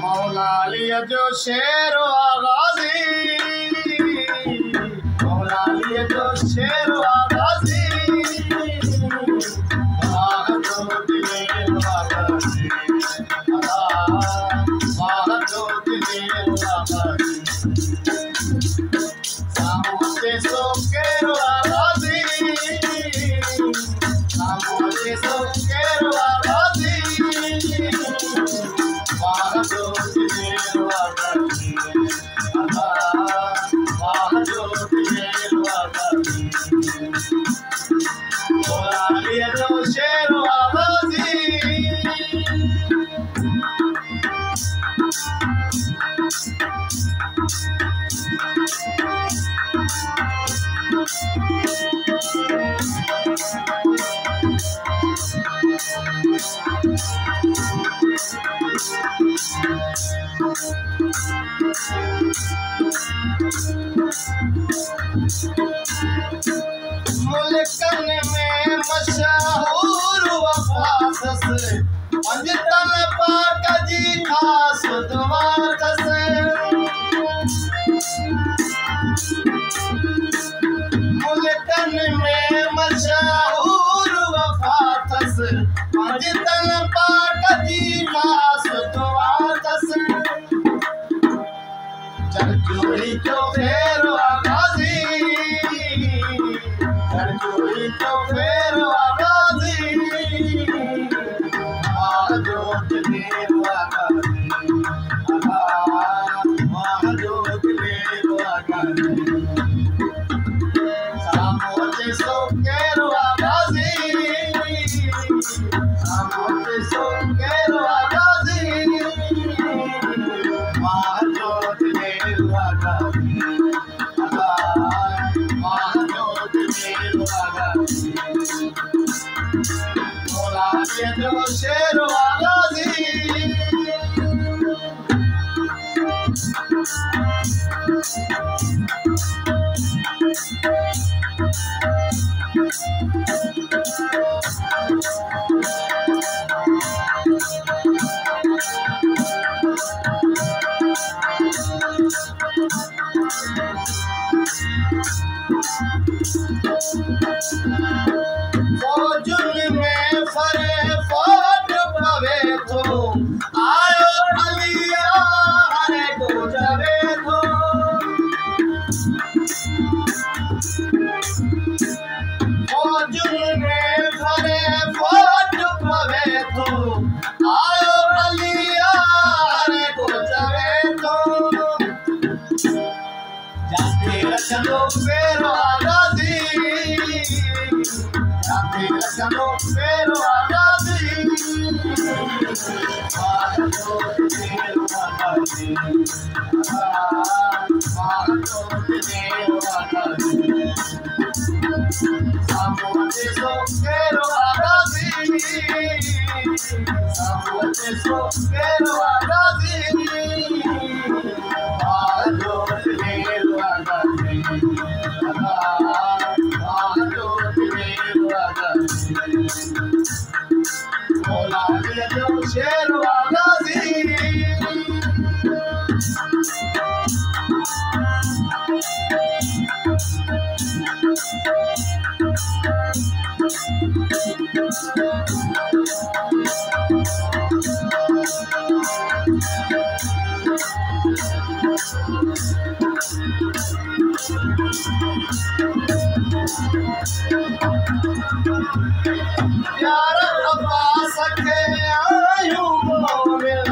मौला अली जो शेर आगाजी, मौला अली जो शेर आगाजी, मुल्कन में मशहूर वफात से पंजतन पाक जी खास दुआत से, मुल्कन में मशहूर वफात से पंजतन पाक जी खास दुआत से, चरचोरी जो फेर आगाजी, चरचोरी जो फेर आगाजी, महाजोत फेर आगाजी, महाजोत फेर आगाजी, सामोते सो केर आगाजी, सामोते सो केर आगाजी, महाजोत फेर आगाजी, महाजोत फेर आगाजी, मौला अली जो शेर आगाजी। फौजुन में फरे फौज पवे तो आयो अलिया हरे को जवे तो, फौजुन में फरे फौज पवे तो आयो अलिया हरे को जवे तो, जाते रखलो फेर आगाजी, जाते रखलो फेर आगाजी, महाजोत फेर आगाजी, महाजोत फेर आगाजी, सामोते सो फेर आगाजी, सामोते सो फेर आगाजी, महाजोत फेर आगाजी, महाजोत फेर आगाजी, मौला अली जो शेर आगाजी। यार अब्बास के आयु मोमिन,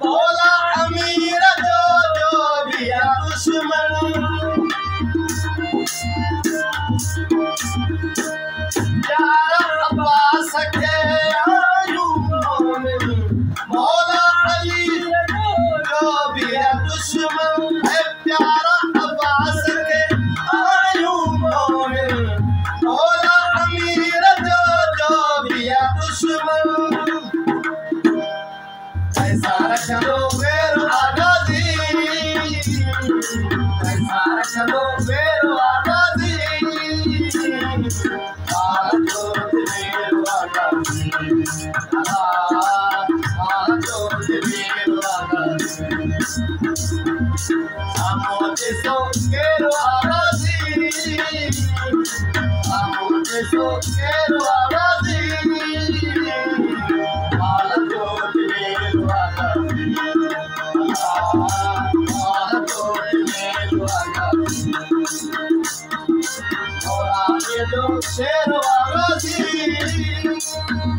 मौला अमीर जो भी दुश्मन, यार अब्बास के आयु मोमिन, मौला अली जो भी दुश्मन, प्यारा अब्बास के आयु मोमिन, मौला अमीर जो भी दुश्मन, ऐसा रखलो फेर आगाजी, ऐसा रखलो फेर आगाजी, महाजोत फेर आगाजी, महाजोत फेर आगाजी। eso quiero ahora sí. Amor, eso quiero ahora sí. Ahora yo te quiero ahora sí. Ahora yo te quiero ahora sí. Ahora yo quiero ahora sí.